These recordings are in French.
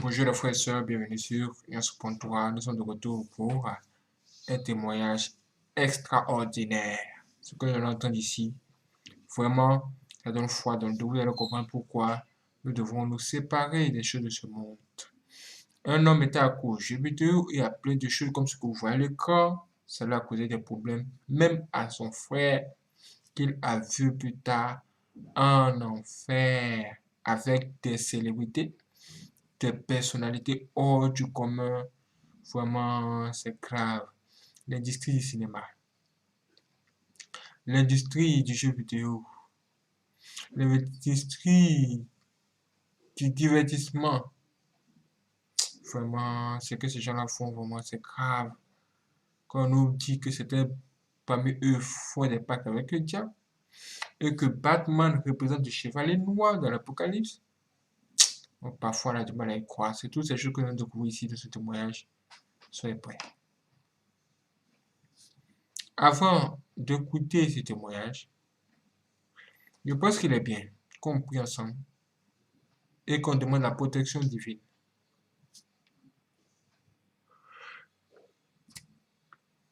Bonjour les frères et sœurs, bienvenue sur Yans.3. Nous sommes de retour pour un témoignage extraordinaire. Ce que l'on entend ici, vraiment, ça donne foi dans le dos. Vous allez comprendre pourquoi nous devons nous séparer des choses de ce monde. Un homme était accro aux jeux vidéo et à plein de choses comme ce que vous voyez à l'écran. Ça lui a causé des problèmes, même à son frère, qu'il a vu plus tard en enfer avec des célébrités, des personnalités hors du commun. Vraiment, c'est grave. L'industrie du cinéma, l'industrie du jeu vidéo, l'industrie du divertissement. Vraiment, ce que ces gens-là font, vraiment, c'est grave. Quand on nous dit que c'était parmi eux font des pactes avec le diable et que Batman représente le chevalier noir dans l'Apocalypse, donc, parfois on a du mal à y croire. C'est toutes ces choses que nous découvrons ici de ce témoignage. Soyez prêts. Avant d'écouter ce témoignage, je pense qu'il est bien qu'on prie ensemble et qu'on demande la protection divine.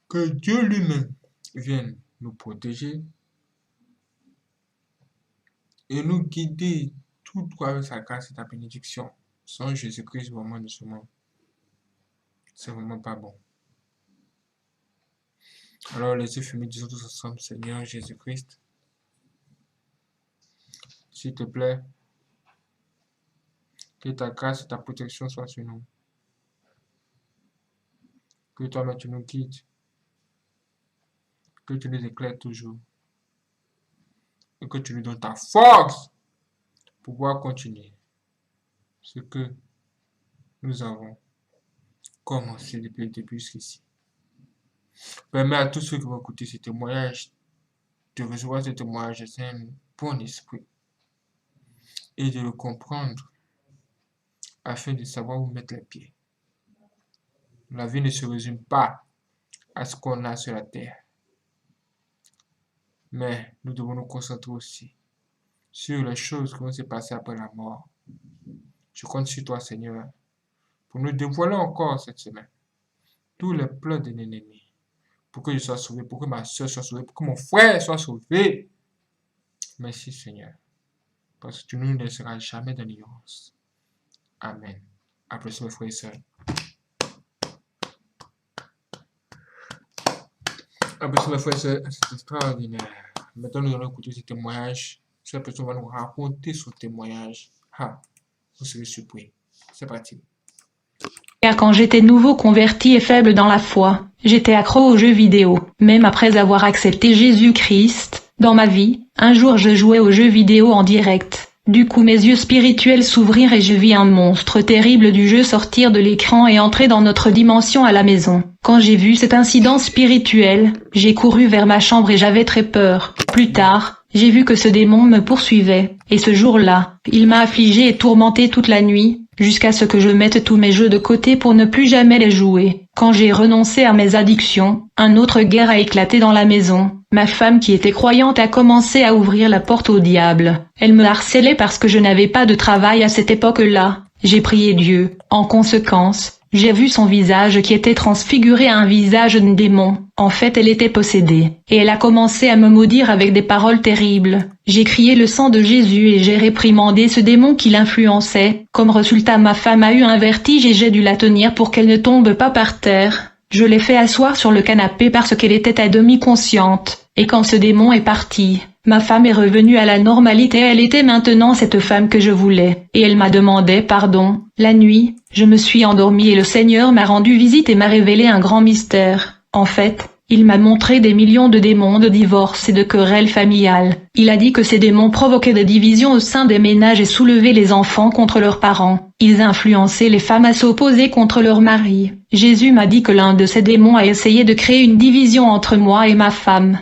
Que Dieu lui-même vienne nous protéger et nous guider tout droit avec sa grâce et sa bénédiction. Sans Jésus-Christ, vraiment, de ce monde, c'est vraiment pas bon. Alors, les yeux fermés, disons tous ensemble, Seigneur Jésus-Christ, s'il te plaît, que ta grâce et ta protection soient sur nous. Que toi-même tu nous guides. Que tu nous éclaires toujours. Et que tu nous donnes ta force pour pouvoir continuer ce que nous avons commencé depuis le début jusqu'ici. Permets à tous ceux qui vont écouter ce témoignage de recevoir ce témoignage de un bon esprit et de le comprendre afin de savoir où mettre les pieds. La vie ne se résume pas à ce qu'on a sur la terre, mais nous devons nous concentrer aussi sur les choses qui vont se passer après la mort. Je compte sur toi, Seigneur, pour nous dévoiler encore cette semaine tous les plans de l'ennemi, pour que je sois sauvé, pour que ma soeur soit sauvée, pour que mon frère soit sauvé. Merci, Seigneur, parce que tu ne nous laisseras jamais dans l'ignorance. Amen. Applaudissez mes frères et sœurs. Applaudissez mes frères et sœurs, c'est extraordinaire. Maintenant, nous allons écouter ce témoignage. Cette personne va nous raconter son témoignage. Vous serez surpris. C'est parti. Quand j'étais nouveau converti et faible dans la foi, j'étais accro aux jeux vidéo. Même après avoir accepté Jésus-Christ dans ma vie, un jour je jouais aux jeux vidéo en direct. Du coup mes yeux spirituels s'ouvrirent et je vis un monstre terrible du jeu sortir de l'écran et entrer dans notre dimension à la maison. Quand j'ai vu cet incident spirituel, j'ai couru vers ma chambre et j'avais très peur. Plus tard, j'ai vu que ce démon me poursuivait, et ce jour-là, il m'a affligé et tourmenté toute la nuit, jusqu'à ce que je mette tous mes jeux de côté pour ne plus jamais les jouer. Quand j'ai renoncé à mes addictions, une autre guerre a éclaté dans la maison. Ma femme qui était croyante a commencé à ouvrir la porte au diable. Elle me harcelait parce que je n'avais pas de travail à cette époque-là. J'ai prié Dieu. En conséquence, j'ai vu son visage qui était transfiguré à un visage d'un démon. En fait, elle était possédée. Et elle a commencé à me maudire avec des paroles terribles. J'ai crié le sang de Jésus et j'ai réprimandé ce démon qui l'influençait. Comme résultat, ma femme a eu un vertige et j'ai dû la tenir pour qu'elle ne tombe pas par terre. Je l'ai fait asseoir sur le canapé parce qu'elle était à demi consciente. Et quand ce démon est parti, ma femme est revenue à la normalité. Elle était maintenant cette femme que je voulais. Et elle m'a demandé pardon. La nuit, je me suis endormie et le Seigneur m'a rendu visite et m'a révélé un grand mystère. En fait, il m'a montré des millions de démons de divorce et de querelles familiales. Il a dit que ces démons provoquaient des divisions au sein des ménages et soulevaient les enfants contre leurs parents. Ils influençaient les femmes à s'opposer contre leur mari. Jésus m'a dit que l'un de ces démons a essayé de créer une division entre moi et ma femme,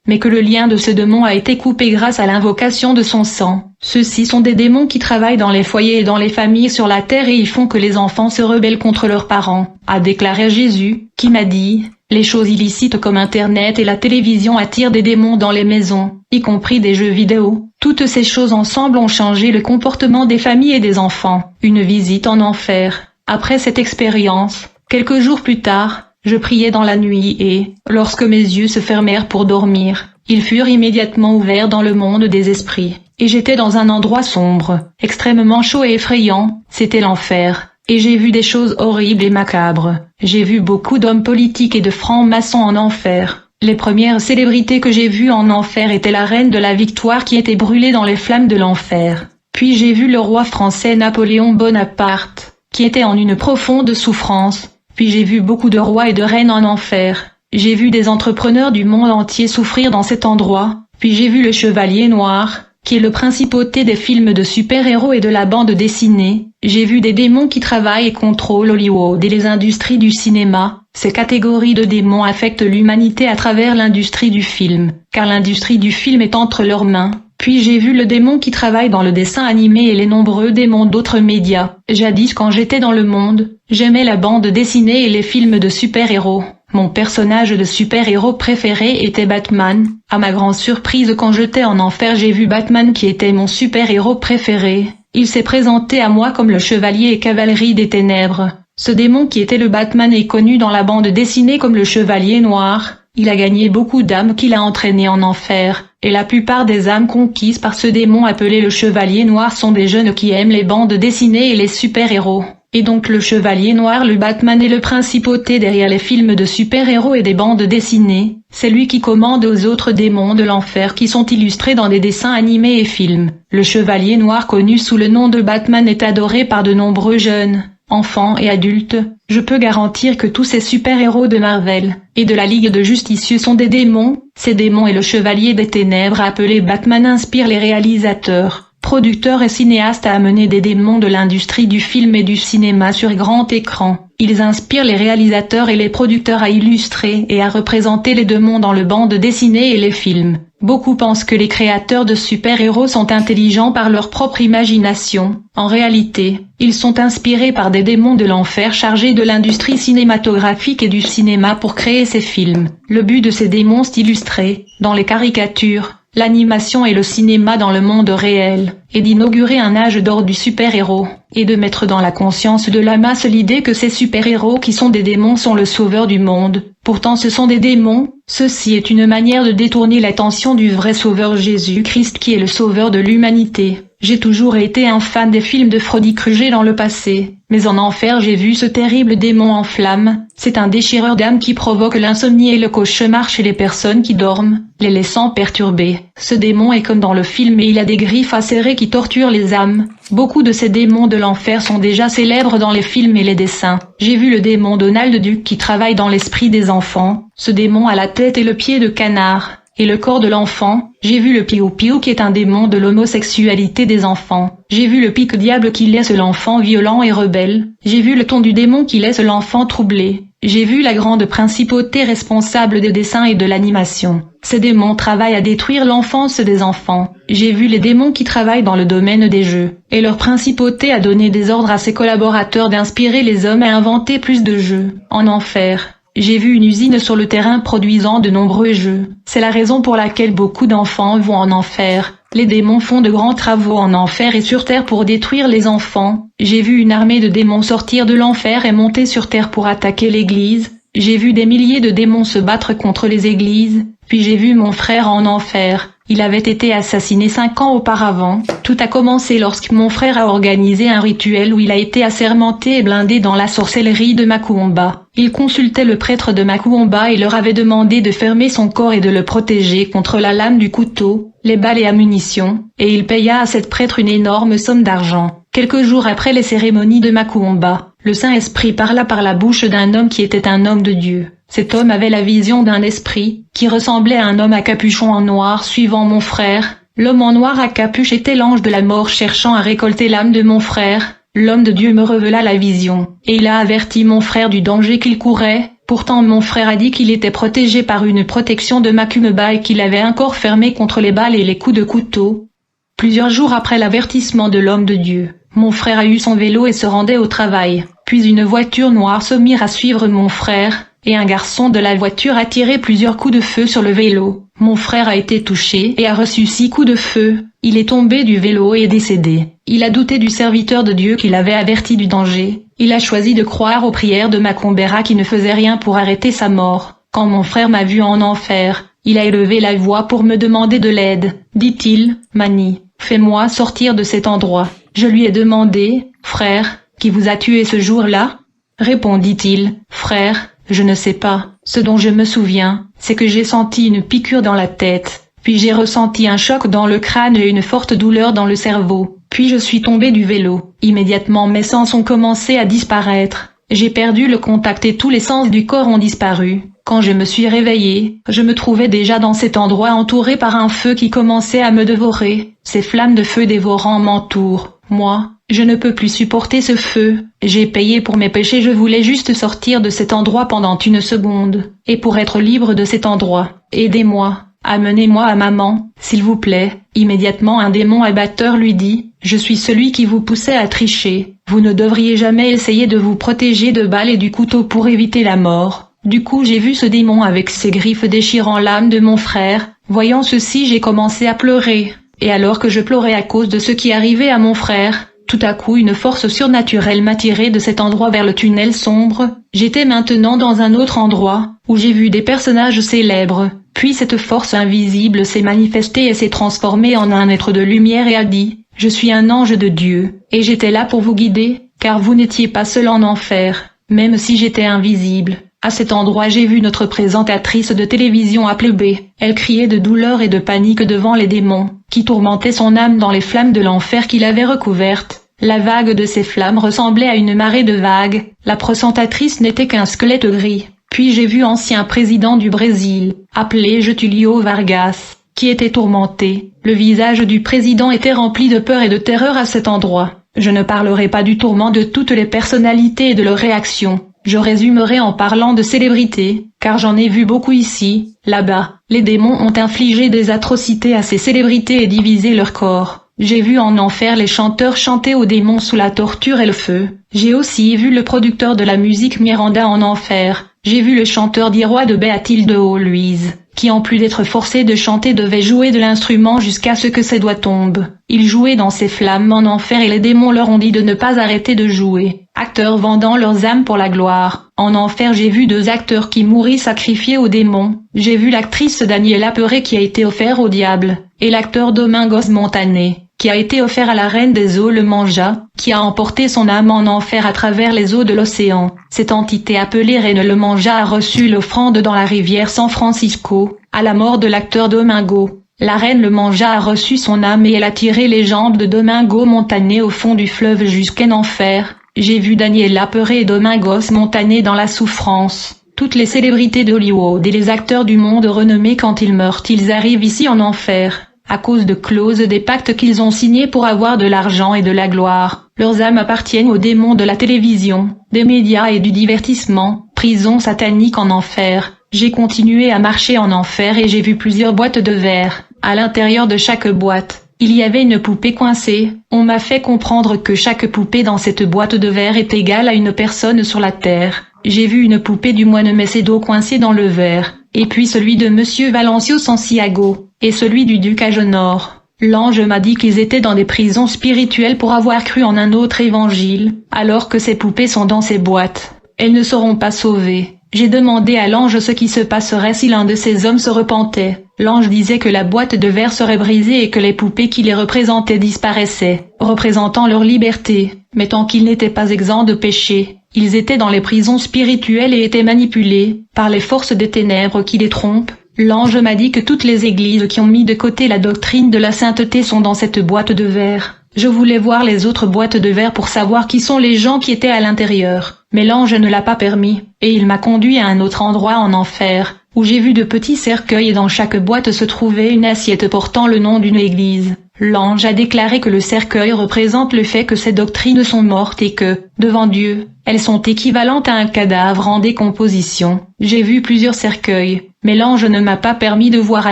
mais que le lien de ce démon a été coupé grâce à l'invocation de son sang. Ceux-ci sont des démons qui travaillent dans les foyers et dans les familles sur la terre et ils font que les enfants se rebellent contre leurs parents, a déclaré Jésus, qui m'a dit, Les choses illicites comme Internet et la télévision attirent des démons dans les maisons, y compris des jeux vidéo. Toutes ces choses ensemble ont changé le comportement des familles et des enfants. Une visite en enfer. Après cette expérience, quelques jours plus tard, je priais dans la nuit et, lorsque mes yeux se fermèrent pour dormir, ils furent immédiatement ouverts dans le monde des esprits. Et j'étais dans un endroit sombre, extrêmement chaud et effrayant, c'était l'enfer. Et j'ai vu des choses horribles et macabres. J'ai vu beaucoup d'hommes politiques et de francs-maçons en enfer. Les premières célébrités que j'ai vues en enfer étaient la reine de la Victoire qui était brûlée dans les flammes de l'enfer. Puis j'ai vu le roi français Napoléon Bonaparte, qui était en une profonde souffrance. Puis j'ai vu beaucoup de rois et de reines en enfer. J'ai vu des entrepreneurs du monde entier souffrir dans cet endroit. Puis j'ai vu le Chevalier Noir, qui est le principauté des films de super-héros et de la bande dessinée. J'ai vu des démons qui travaillent et contrôlent Hollywood et les industries du cinéma. Ces catégories de démons affectent l'humanité à travers l'industrie du film, car l'industrie du film est entre leurs mains. Puis j'ai vu le démon qui travaille dans le dessin animé et les nombreux démons d'autres médias. Jadis quand j'étais dans le monde, j'aimais la bande dessinée et les films de super-héros. Mon personnage de super-héros préféré était Batman. À ma grande surprise quand j'étais en enfer j'ai vu Batman qui était mon super-héros préféré. Il s'est présenté à moi comme le chevalier et cavalerie des ténèbres. Ce démon qui était le Batman est connu dans la bande dessinée comme le Chevalier Noir. Il a gagné beaucoup d'âmes qu'il a entraînées en enfer. Et la plupart des âmes conquises par ce démon appelé le Chevalier Noir sont des jeunes qui aiment les bandes dessinées et les super-héros. Et donc le Chevalier Noir, le Batman est le principauté derrière les films de super-héros et des bandes dessinées. C'est lui qui commande aux autres démons de l'enfer qui sont illustrés dans des dessins animés et films. Le Chevalier Noir connu sous le nom de Batman est adoré par de nombreux jeunes, enfants et adultes. Je peux garantir que tous ces super-héros de Marvel et de la Ligue de Justicieux sont des démons. Ces démons et le Chevalier des Ténèbres appelé Batman inspirent les réalisateurs, producteurs et cinéastes à amener des démons de l'industrie du film et du cinéma sur grand écran. Ils inspirent les réalisateurs et les producteurs à illustrer et à représenter les démons dans le bande dessinée et les films. Beaucoup pensent que les créateurs de super-héros sont intelligents par leur propre imagination. En réalité, ils sont inspirés par des démons de l'enfer chargés de l'industrie cinématographique et du cinéma pour créer ces films. Le but de ces démons est illustré, dans les caricatures, l'animation et le cinéma dans le monde réel, et d'inaugurer un âge d'or du super-héros, et de mettre dans la conscience de la masse l'idée que ces super-héros qui sont des démons sont le sauveur du monde. Pourtant ce sont des démons. Ceci est une manière de détourner l'attention du vrai sauveur Jésus-Christ qui est le sauveur de l'humanité. J'ai toujours été un fan des films de Freddy Krueger dans le passé, mais en enfer j'ai vu ce terrible démon en flammes. C'est un déchireur d'âme qui provoque l'insomnie et le cauchemar chez les personnes qui dorment, les laissant perturbées. Ce démon est comme dans le film et il a des griffes acérées qui torturent les âmes. Beaucoup de ces démons de l'enfer sont déjà célèbres dans les films et les dessins. J'ai vu le démon Donald Duck qui travaille dans l'esprit des enfants. Ce démon a la tête et le pied de canard, et le corps de l'enfant. J'ai vu le Piou-Piou qui est un démon de l'homosexualité des enfants. J'ai vu le Pique-Diable qui laisse l'enfant violent et rebelle. J'ai vu le ton du démon qui laisse l'enfant troublé. J'ai vu la grande principauté responsable des dessins et de l'animation. Ces démons travaillent à détruire l'enfance des enfants. J'ai vu les démons qui travaillent dans le domaine des jeux. Et leur principauté a donné des ordres à ses collaborateurs d'inspirer les hommes à inventer plus de jeux. En enfer, j'ai vu une usine sur le terrain produisant de nombreux jeux. C'est la raison pour laquelle beaucoup d'enfants vont en enfer. Les démons font de grands travaux en enfer et sur terre pour détruire les enfants. J'ai vu une armée de démons sortir de l'enfer et monter sur terre pour attaquer l'église. J'ai vu des milliers de démons se battre contre les églises. Puis j'ai vu mon frère en enfer. Il avait été assassiné 5 ans auparavant. Tout a commencé lorsque mon frère a organisé un rituel où il a été assermenté et blindé dans la sorcellerie de Macumba. Il consultait le prêtre de Macumba et leur avait demandé de fermer son corps et de le protéger contre la lame du couteau, les balles et munitions, et il paya à cette prêtre une énorme somme d'argent. Quelques jours après les cérémonies de Macumba, le Saint-Esprit parla par la bouche d'un homme qui était un homme de Dieu. Cet homme avait la vision d'un esprit, qui ressemblait à un homme à capuchon en noir suivant mon frère. L'homme en noir à capuche était l'ange de la mort cherchant à récolter l'âme de mon frère. L'homme de Dieu me révéla la vision, et il a averti mon frère du danger qu'il courait. Pourtant mon frère a dit qu'il était protégé par une protection de Macumba et qu'il avait un corps fermé contre les balles et les coups de couteau. Plusieurs jours après l'avertissement de l'homme de Dieu, mon frère a eu son vélo et se rendait au travail. Puis une voiture noire se mit à suivre mon frère. et un garçon de la voiture a tiré plusieurs coups de feu sur le vélo. Mon frère a été touché et a reçu 6 coups de feu. Il est tombé du vélo et est décédé. Il a douté du serviteur de Dieu qui l'avait averti du danger. Il a choisi de croire aux prières de Macombera qui ne faisait rien pour arrêter sa mort. Quand mon frère m'a vu en enfer, il a élevé la voix pour me demander de l'aide. Dit-il, Mani, fais-moi sortir de cet endroit. Je lui ai demandé, frère, qui vous a tué ce jour-là? Répondit-il, frère, je ne sais pas. Ce dont je me souviens, c'est que j'ai senti une piqûre dans la tête, puis j'ai ressenti un choc dans le crâne et une forte douleur dans le cerveau, puis je suis tombé du vélo. Immédiatement mes sens ont commencé à disparaître. J'ai perdu le contact et tous les sens du corps ont disparu. Quand je me suis réveillé, je me trouvais déjà dans cet endroit entouré par un feu qui commençait à me dévorer. Ces flammes de feu dévorant m'entourent. Moi, je ne peux plus supporter ce feu. J'ai payé pour mes péchés, je voulais juste sortir de cet endroit pendant une seconde. Et pour être libre de cet endroit, aidez-moi. Amenez-moi à maman, s'il vous plaît. Immédiatement un démon abatteur lui dit, je suis celui qui vous poussait à tricher. Vous ne devriez jamais essayer de vous protéger de balles et du couteau pour éviter la mort. Du coup j'ai vu ce démon avec ses griffes déchirant l'âme de mon frère. Voyant ceci j'ai commencé à pleurer. Et alors que je pleurais à cause de ce qui arrivait à mon frère, tout à coup une force surnaturelle m'a tiré de cet endroit vers le tunnel sombre. J'étais maintenant dans un autre endroit, où j'ai vu des personnages célèbres. Puis cette force invisible s'est manifestée et s'est transformée en un être de lumière et a dit, « Je suis un ange de Dieu, et j'étais là pour vous guider, car vous n'étiez pas seul en enfer, même si j'étais invisible. » À cet endroit j'ai vu notre présentatrice de télévision appelée B. Elle criait de douleur et de panique devant les démons, qui tourmentaient son âme dans les flammes de l'enfer qui l'avaient recouverte. La vague de ces flammes ressemblait à une marée de vagues. La présentatrice n'était qu'un squelette gris. Puis j'ai vu ancien président du Brésil, appelé Getúlio Vargas, qui était tourmenté. Le visage du président était rempli de peur et de terreur à cet endroit. Je ne parlerai pas du tourment de toutes les personnalités et de leurs réactions. Je résumerai en parlant de célébrités, car j'en ai vu beaucoup ici, là-bas. Les démons ont infligé des atrocités à ces célébrités et divisé leur corps. J'ai vu en enfer les chanteurs chanter aux démons sous la torture et le feu. J'ai aussi vu le producteur de la musique Miranda en enfer. J'ai vu le chanteur d'Irois de Béatilde Louise, qui en plus d'être forcé de chanter devait jouer de l'instrument jusqu'à ce que ses doigts tombent. Il jouait dans ces flammes en enfer et les démons leur ont dit de ne pas arrêter de jouer. Acteurs vendant leurs âmes pour la gloire. En enfer j'ai vu 2 acteurs qui mourraient sacrifiés aux démons. J'ai vu l'actrice Daniela Perret qui a été offerte au diable, et l'acteur Domingos Montané, qui a été offert à la reine des eaux le Manja, qui a emporté son âme en enfer à travers les eaux de l'océan. Cette entité appelée reine le Manja a reçu l'offrande dans la rivière San Francisco, à la mort de l'acteur Domingo. La reine le Manja a reçu son âme et elle a tiré les jambes de Domingo Montané au fond du fleuve jusqu'en enfer. J'ai vu Daniela Perret et Domingos Montané dans la souffrance. Toutes les célébrités d'Hollywood et les acteurs du monde renommés quand ils meurent, ils arrivent ici en enfer, à cause de clauses des pactes qu'ils ont signés pour avoir de l'argent et de la gloire. Leurs âmes appartiennent aux démons de la télévision, des médias et du divertissement. Prison satanique en enfer. J'ai continué à marcher en enfer et j'ai vu plusieurs boîtes de verre. À l'intérieur de chaque boîte, il y avait une poupée coincée. On m'a fait comprendre que chaque poupée dans cette boîte de verre est égale à une personne sur la terre. J'ai vu une poupée du moine Macedo coincée dans le verre, et puis celui de Monsieur Valencio Santiago, et celui du duc Agenor. L'ange m'a dit qu'ils étaient dans des prisons spirituelles pour avoir cru en un autre évangile, alors que ces poupées sont dans ces boîtes. Elles ne seront pas sauvées. J'ai demandé à l'ange ce qui se passerait si l'un de ces hommes se repentait. L'ange disait que la boîte de verre serait brisée et que les poupées qui les représentaient disparaissaient, représentant leur liberté. Mais tant qu'ils n'étaient pas exempts de péché, ils étaient dans les prisons spirituelles et étaient manipulés par les forces des ténèbres qui les trompent. L'ange m'a dit que toutes les églises qui ont mis de côté la doctrine de la sainteté sont dans cette boîte de verre. Je voulais voir les autres boîtes de verre pour savoir qui sont les gens qui étaient à l'intérieur. Mais l'ange ne l'a pas permis, et il m'a conduit à un autre endroit en enfer, où j'ai vu de petits cercueils et dans chaque boîte se trouvait une assiette portant le nom d'une église. L'ange a déclaré que le cercueil représente le fait que ces doctrines sont mortes et que, devant Dieu, elles sont équivalentes à un cadavre en décomposition. J'ai vu plusieurs cercueils, mais l'ange ne m'a pas permis de voir à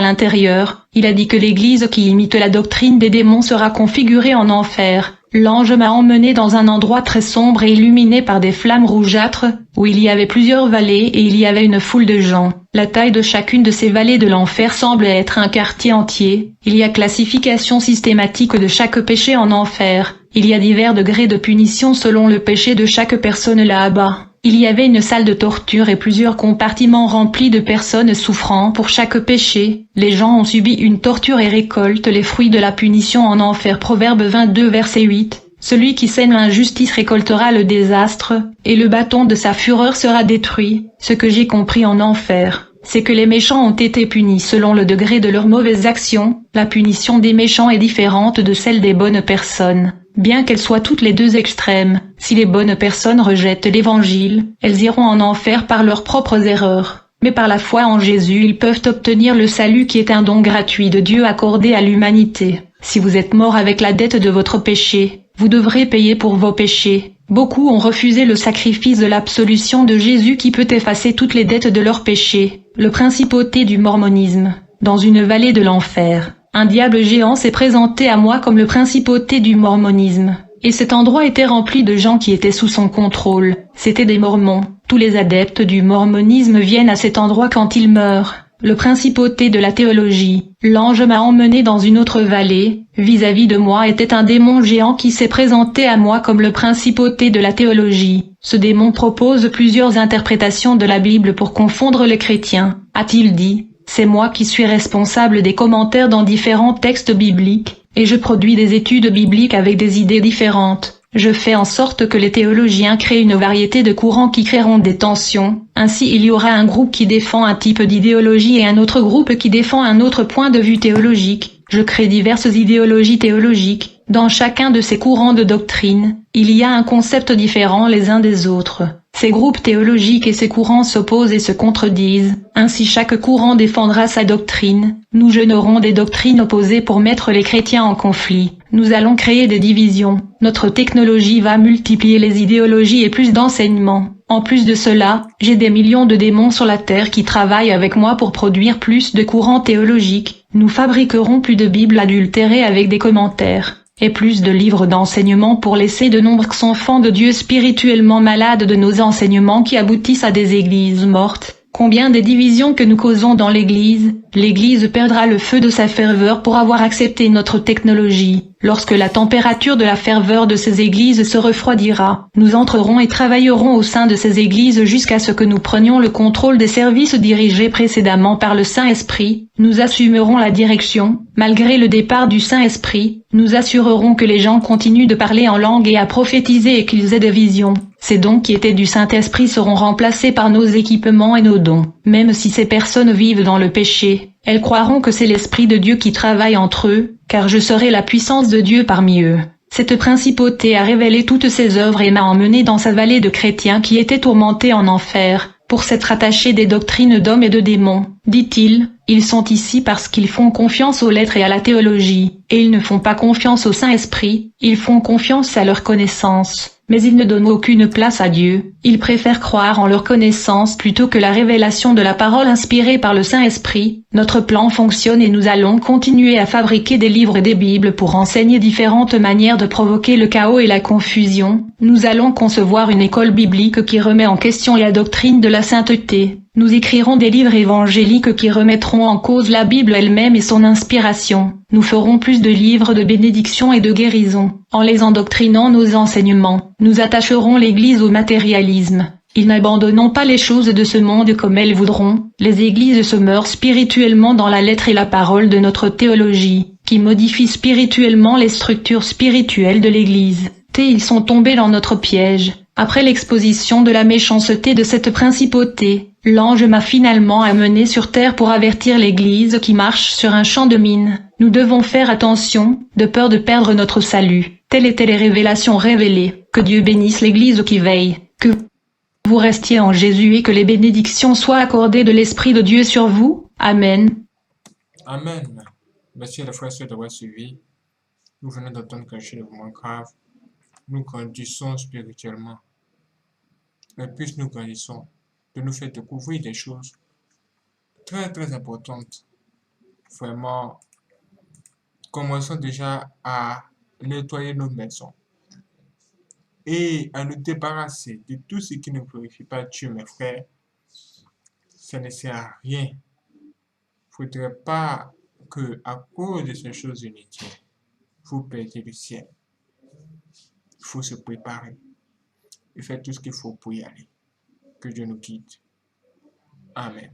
l'intérieur. Il a dit que l'église qui imite la doctrine des démons sera configurée en enfer, L'ange m'a emmené dans un endroit très sombre et illuminé par des flammes rougeâtres, où il y avait plusieurs vallées et il y avait une foule de gens. La taille de chacune de ces vallées de l'enfer semble être un quartier entier. Il y a classification systématique de chaque péché en enfer. Il y a divers degrés de punition selon le péché de chaque personne là-bas. Il y avait une salle de torture et plusieurs compartiments remplis de personnes souffrant pour chaque péché. Les gens ont subi une torture et récoltent les fruits de la punition en enfer. Proverbe 22 verset 8. Celui qui sème l'injustice récoltera le désastre, et le bâton de sa fureur sera détruit. Ce que j'ai compris en enfer, c'est que les méchants ont été punis selon le degré de leurs mauvaises actions. La punition des méchants est différente de celle des bonnes personnes. Bien qu'elles soient toutes les deux extrêmes, si les bonnes personnes rejettent l'Évangile, elles iront en enfer par leurs propres erreurs. Mais par la foi en Jésus, ils peuvent obtenir le salut qui est un don gratuit de Dieu accordé à l'humanité. Si vous êtes mort avec la dette de votre péché, vous devrez payer pour vos péchés. Beaucoup ont refusé le sacrifice de l'absolution de Jésus qui peut effacer toutes les dettes de leurs péchés. Le principauté du mormonisme. Dans une vallée de l'enfer, un diable géant s'est présenté à moi comme le principauté du mormonisme. Et cet endroit était rempli de gens qui étaient sous son contrôle. C'étaient des mormons. Tous les adeptes du mormonisme viennent à cet endroit quand ils meurent. Le principauté de la théologie. L'ange m'a emmené dans une autre vallée. Vis-à-vis de moi était un démon géant qui s'est présenté à moi comme le principauté de la théologie. Ce démon propose plusieurs interprétations de la Bible pour confondre les chrétiens, a-t-il dit. C'est moi qui suis responsable des commentaires dans différents textes bibliques, et je produis des études bibliques avec des idées différentes. Je fais en sorte que les théologiens créent une variété de courants qui créeront des tensions. Ainsi il y aura un groupe qui défend un type d'idéologie et un autre groupe qui défend un autre point de vue théologique. Je crée diverses idéologies théologiques. Dans chacun de ces courants de doctrine, il y a un concept différent les uns des autres. Ces groupes théologiques et ces courants s'opposent et se contredisent. Ainsi chaque courant défendra sa doctrine. Nous jeûnerons des doctrines opposées pour mettre les chrétiens en conflit. Nous allons créer des divisions. Notre technologie va multiplier les idéologies et plus d'enseignements. En plus de cela, j'ai des millions de démons sur la terre qui travaillent avec moi pour produire plus de courants théologiques. Nous fabriquerons plus de Bibles adultérées avec des commentaires, et plus de livres d'enseignement pour laisser de nombreux enfants de Dieu spirituellement malades de nos enseignements qui aboutissent à des églises mortes. Combien des divisions que nous causons dans l'Église perdra le feu de sa ferveur pour avoir accepté notre technologie. Lorsque la température de la ferveur de ces églises se refroidira, nous entrerons et travaillerons au sein de ces églises jusqu'à ce que nous prenions le contrôle des services dirigés précédemment par le Saint-Esprit. Nous assumerons la direction, malgré le départ du Saint-Esprit. Nous assurerons que les gens continuent de parler en langue et à prophétiser et qu'ils aient des visions. Ces dons qui étaient du Saint-Esprit seront remplacés par nos équipements et nos dons. Même si ces personnes vivent dans le péché, elles croiront que c'est l'Esprit de Dieu qui travaille entre eux, car je serai la puissance de Dieu parmi eux. Cette principauté a révélé toutes ses œuvres et m'a emmené dans sa vallée de chrétiens qui étaient tourmentés en enfer, pour s'être attachés des doctrines d'hommes et de démons. Dit-il, ils sont ici parce qu'ils font confiance aux lettres et à la théologie, et ils ne font pas confiance au Saint-Esprit, ils font confiance à leur connaissance. Mais ils ne donnent aucune place à Dieu. Ils préfèrent croire en leur connaissance plutôt que la révélation de la parole inspirée par le Saint-Esprit. Notre plan fonctionne et nous allons continuer à fabriquer des livres et des Bibles pour enseigner différentes manières de provoquer le chaos et la confusion. Nous allons concevoir une école biblique qui remet en question la doctrine de la sainteté. Nous écrirons des livres évangéliques qui remettront en cause la Bible elle-même et son inspiration. Nous ferons plus de livres de bénédiction et de guérison. En les endoctrinant nos enseignements, nous attacherons l'Église au matérialisme. Ils n'abandonnons pas les choses de ce monde comme elles voudront. Les églises se meurent spirituellement dans la lettre et la parole de notre théologie, qui modifie spirituellement les structures spirituelles de l'Église. Ils sont tombés dans notre piège. Après l'exposition de la méchanceté de cette principauté, l'ange m'a finalement amené sur terre pour avertir l'Église qui marche sur un champ de mine. Nous devons faire attention, de peur de perdre notre salut. Telles étaient les révélations révélées. Que Dieu bénisse l'Église qui veille. Que vous restiez en Jésus et que les bénédictions soient accordées de l'Esprit de Dieu sur vous. Amen. Amen. Merci à la frère d'avoir suivi. Nous venons d'entendre quelque chose de vraiment grave. Nous grandissons spirituellement. Mais plus nous grandissons, de nous faire découvrir des choses très très importantes. Vraiment, commençons déjà à nettoyer nos maisons. et à nous débarrasser de tout ce qui ne glorifie pas Dieu, mes frères, ça ne sert à rien. Il ne faudrait pas que, à cause de ces choses inutiles, vous perdiez le ciel. Il faut se préparer et faire tout ce qu'il faut pour y aller. Que Dieu nous guide. Amen.